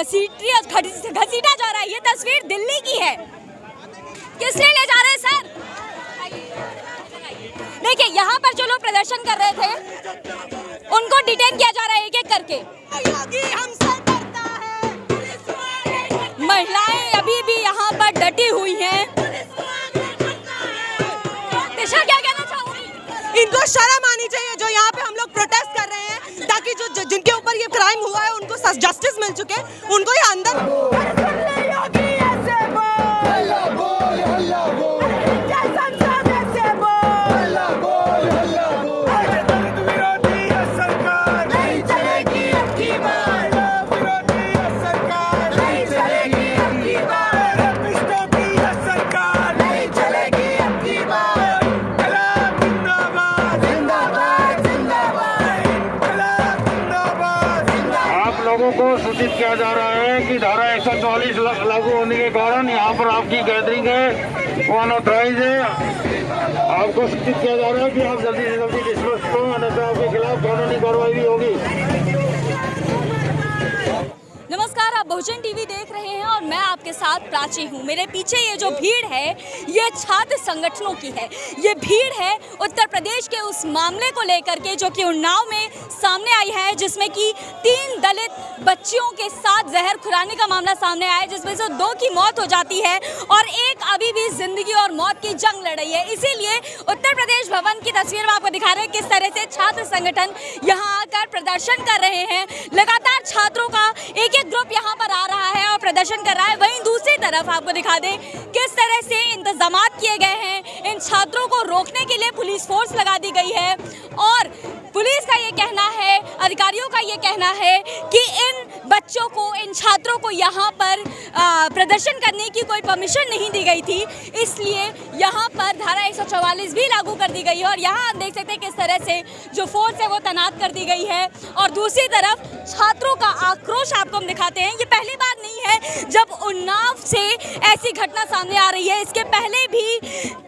घसीटा जा रहा है। ये तस्वीर दिल्ली की है। किसने ले जा रहे हैं सर? देखिए, यहाँ पर जो लोग प्रदर्शन कर रहे थे उनको डिटेन किया जा रहा है एक एक करके। महिलाएं अभी भी यहाँ पर डटी हुई हैं। दिशा, क्या कहना चाहोगी? इनको शर्म आनी चाहिए जो यहाँ पे हम लोग प्रोटेस्ट कर रहे हैं, ताकि जो जिनके ऊपर ये क्राइम हुआ है उनको जस्टिस मिल चुके, उनको ये अंदर लोगों को सूचित किया जा रहा है कि धारा 144 लागू होने के कारण यहाँ पर आपकी गैदरिंग है वो अनऑथराइज है। आपको सूचित किया जा रहा है कि आप जल्दी से जल्दी डिस्पर्स करो, अन्यथा आपके खिलाफ कानूनी कार्रवाई भी होगी। नमस्कार, आप बहुजन टीवी देख रहे हैं और मैं आपके साथ प्राची हूँ। मेरे पीछे ये जो भीड़ है ये छात्र संगठनों की है। ये भीड़ है उत्तर प्रदेश के उस मामले को लेकर के जो कि उन्नाव में सामने आई है, जिसमें कि 3 दलित बच्चियों के साथ जहर खुराने का मामला सामने आया है, जिसमें से 2 की मौत हो जाती है और एक अभी भी जिंदगी और मौत की जंग लड़ रही है। इसीलिए उत्तर प्रदेश भवन की तस्वीर में आपको दिखा रहे हैं किस तरह से छात्र संगठन यहाँ आकर प्रदर्शन कर रहे हैं। लगातार छात्रों का एक ग्रुप यहाँ पर आ रहा है और प्रदर्शन कर रहा है। वहीं दूसरी तरफ आपको दिखा दें किस तरह से इंतजामात किए गए हैं। इन छात्रों को रोकने के लिए पुलिस फोर्स लगा दी गई है और पुलिस का ये कहना है, अधिकारियों का ये कहना है कि इन बच्चों को, इन छात्रों को यहाँ पर प्रदर्शन करने की कोई परमिशन नहीं दी गई थी, इसलिए यहाँ पर धारा 144 भी लागू कर दी गई है। और यहाँ आप देख सकते हैं किस तरह से जो फोर्स है वो तैनात कर दी गई है और दूसरी तरफ छात्रों का आक्रोश आपको हम दिखाते हैं। ये पहली बार नहीं है जब उन्नाव से ऐसी घटना सामने आ रही है। इसके पहले भी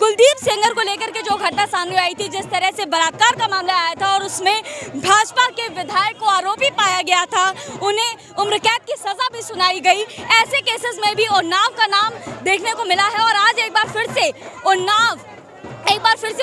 कुलदीप सेंगर को लेकर के जो घटना सामने आई थी, जिस तरह से बलात्कार का मामला आया था और उसमें भाजपा के विधायक को आरोपी पाया गया था, उन्हें उम्र कैद की सजा भी सुनाई गई। ऐसे केसेस में भी उन्नाव का नाम देखने को मिला है और आज एक बार फिर से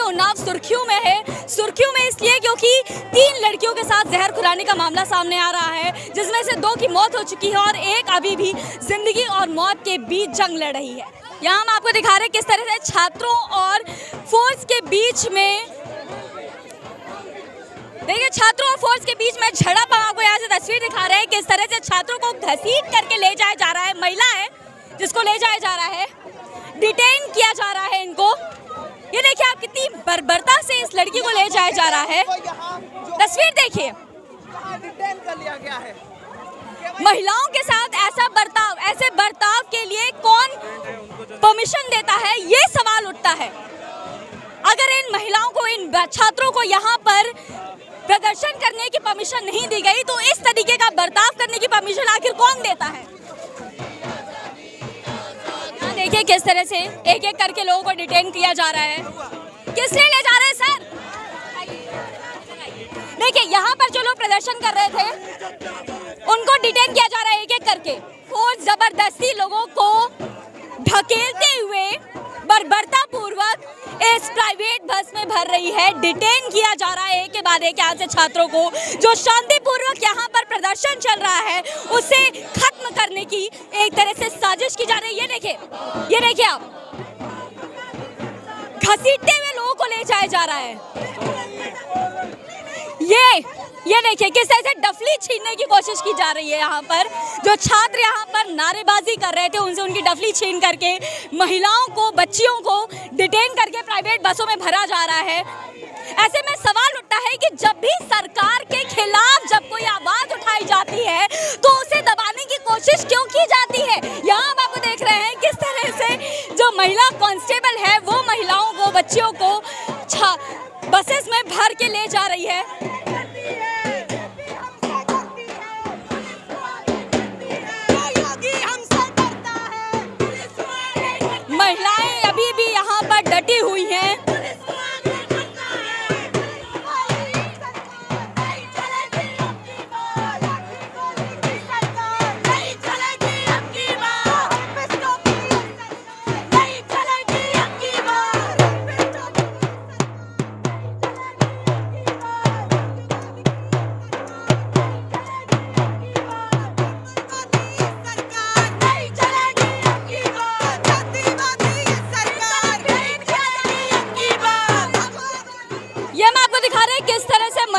उन्नाव सुर्खियों में है। सुर्खियों में इसलिए क्योंकि 3 लड़कियों के साथ जहर खुराने का मामला सामने आ रहा है, जिसमें से 2 की मौत हो चुकी है और एक अभी भी जिंदगी और मौत के बीच जंग लड़ रही है। यहाँ हम आपको दिखा रहे हैं किस तरह से छात्रों और फोर्स के बीच में, देखिए छात्रों और फोर्स के बीच में झड़प। हम आपको यहाँ से तस्वीर दिखा रहे हैं किस तरह से छात्रों को घसीट करके ले जाया जा रहा है। महिला है जिसको ले जाया जा रहा है, डिटेन किया जा रहा है इनको। ये देखिए आप कितनी बर्बरता से इस लड़की को ले जाया जा रहा है। तस्वीर देखिए, डिटेन कर लिया गया है। महिलाओं के साथ ऐसे बर्ताव के लिए कौन परमिशन देता है, ये सवाल उठता है। अगर इन महिलाओं को, इन छात्रों को यहाँ पर प्रदर्शन करने की परमिशन नहीं दी गई तो इस तरीके का बर्ताव करने की परमिशन आखिर कौन देता है? देखिए किस तरह से एक एक करके लोगों को डिटेन किया जा रहा है। किस लिए ले जा रहे हैं सर? देखिए, यहाँ पर जो लोग प्रदर्शन कर रहे थे उनको डिटेन किया जा रहा है एक एक करके। फोर्स जबरदस्ती लोगों को ढकेलते हुए बर्बरता पूर्वक इस प्राइवेट बस में भर रही है। डिटेन किया जा रहा है एक के बाद एक यहाँ से छात्रों को। जो शांतिपूर्वक यहाँ पर प्रदर्शन चल रहा है उसे खत्म करने की एक तरह से साजिश की जा रही है। ये देखिए आप, घसीटते हुए लोगों को ले जाया जा रहा है। ये देखिए किस तरह से डफली छीनने की कोशिश की जा रही है। यहाँ पर जो छात्र यहाँ पर नारेबाजी कर रहे थे उनसे उनकी डफली छीन करके महिलाओं को, बच्चियों को डिटेन करके प्राइवेट बसों में भरा जा रहा है। ऐसे में सवाल उठता है कि जब भी सरकार के खिलाफ जब कोई आवाज उठाई जाती है तो उसे दबाने की कोशिश क्यों की जाती है? यहाँ आप आपको देख रहे हैं किस तरह से जो महिला कांस्टेबल है वो महिलाओं को, बच्चियों को बसेस में भर के ले जा रही है। महिलाएं अभी भी यहाँ पर डटी हुई हैं।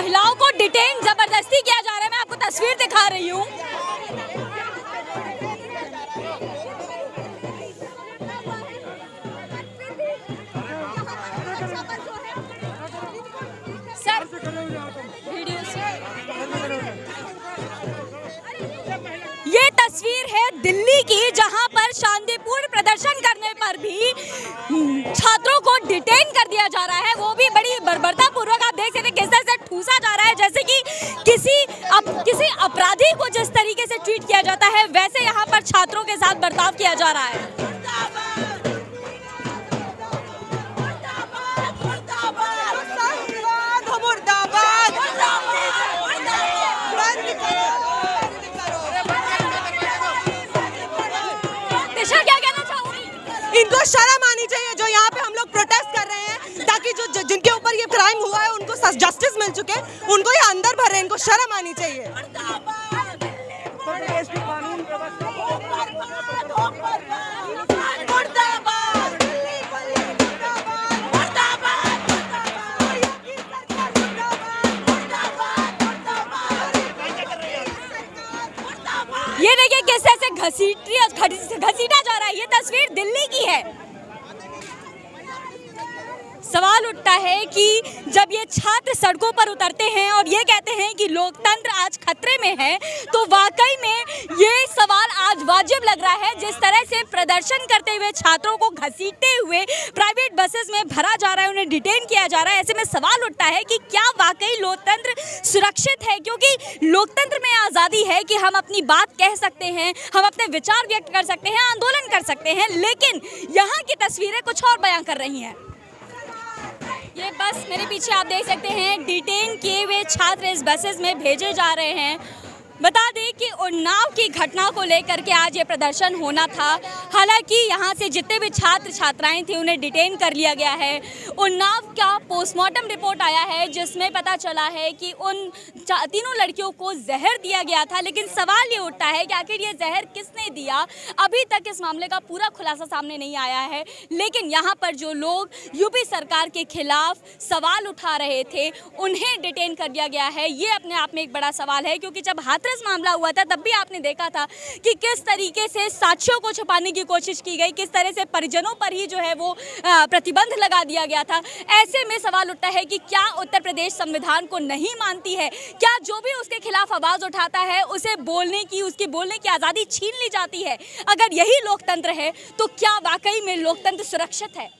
महिलाओं को डिटेन जबरदस्ती किया जा रहा है। मैं आपको तस्वीर दिखा रही हूँ। सर ये तस्वीर है दिल्ली की, जहां पर शांतिपूर्ण प्रदर्शन करने पर भी छात्रों को डिटेन कर दिया जा रहा है, वो भी बड़ी बर्बरता पूर्वक। आप देख सकते हैं किस तरह से ठूसा जा रहा है, जैसे कि किसी अपराधी को जिस तरीके से ट्रीट किया जाता है वैसे यहाँ पर छात्रों के साथ बर्ताव किया जा रहा है। इनको शर्म आनी चाहिए जो यहाँ पे हम लोग प्रोटेस्ट कर रहे हैं, ताकि जो जिनके ऊपर ये क्राइम हुआ है उनको जस्टिस मिल चुके, उनको ये अंदर भर रहे हैं। इनको शर्म आनी चाहिए। ये देखिए किस तरह से घसीटा जा रहा है। ये तस्वीर दिल्ली की है। सवाल उठता है कि जब ये छात्र सड़कों पर उतरते हैं और ये कहते हैं कि लोकतंत्र आज खतरे में है, तो वाकई में ये सवाल आज वाजिब लग रहा है। जिस तरह से प्रदर्शन करते हुए छात्रों को घसीटते हुए प्राइवेट बसेस में भरा जा रहा है, उन्हें डिटेन किया जा रहा है, ऐसे में सवाल उठता है कि क्या वाकई लोकतंत्र सुरक्षित है? क्योंकि लोकतंत्र में आज़ादी है कि हम अपनी बात कह सकते हैं, हम अपने विचार व्यक्त कर सकते हैं, आंदोलन कर सकते हैं, लेकिन यहाँ की तस्वीरें कुछ और बयां कर रही हैं। ये बस मेरे पीछे आप देख सकते हैं, डिटेन किए हुए छात्र इस बसेस में भेजे जा रहे हैं। बता दें कि उन्नाव की घटना को लेकर के आज ये प्रदर्शन होना था। हालांकि यहाँ से जितने भी छात्र छात्राएं थे उन्हें डिटेन कर लिया गया है। उन्नाव का पोस्टमार्टम रिपोर्ट आया है जिसमें पता चला है कि उन तीनों लड़कियों को जहर दिया गया था, लेकिन सवाल ये उठता है कि आखिर ये जहर किसने दिया। अभी तक इस मामले का पूरा खुलासा सामने नहीं आया है, लेकिन यहाँ पर जो लोग यूपी सरकार के खिलाफ सवाल उठा रहे थे उन्हें डिटेन कर दिया गया है। ये अपने आप में एक बड़ा सवाल है, क्योंकि जब हाथरस मामला हुआ था तब भी आपने देखा था कि किस तरीके से साक्ष्यों को छुपाने की कोशिश की गई, किस तरह से परिजनों पर ही जो है वो प्रतिबंध लगा दिया गया था। ऐसे में सवाल उठता है कि क्या उत्तर प्रदेश संविधान को नहीं मानती है? क्या जो भी उसके खिलाफ आवाज उठाता है उसे उसकी बोलने की आज़ादी छीन ली जाती है? अगर यही लोकतंत्र है तो क्या वाकई में लोकतंत्र सुरक्षित है?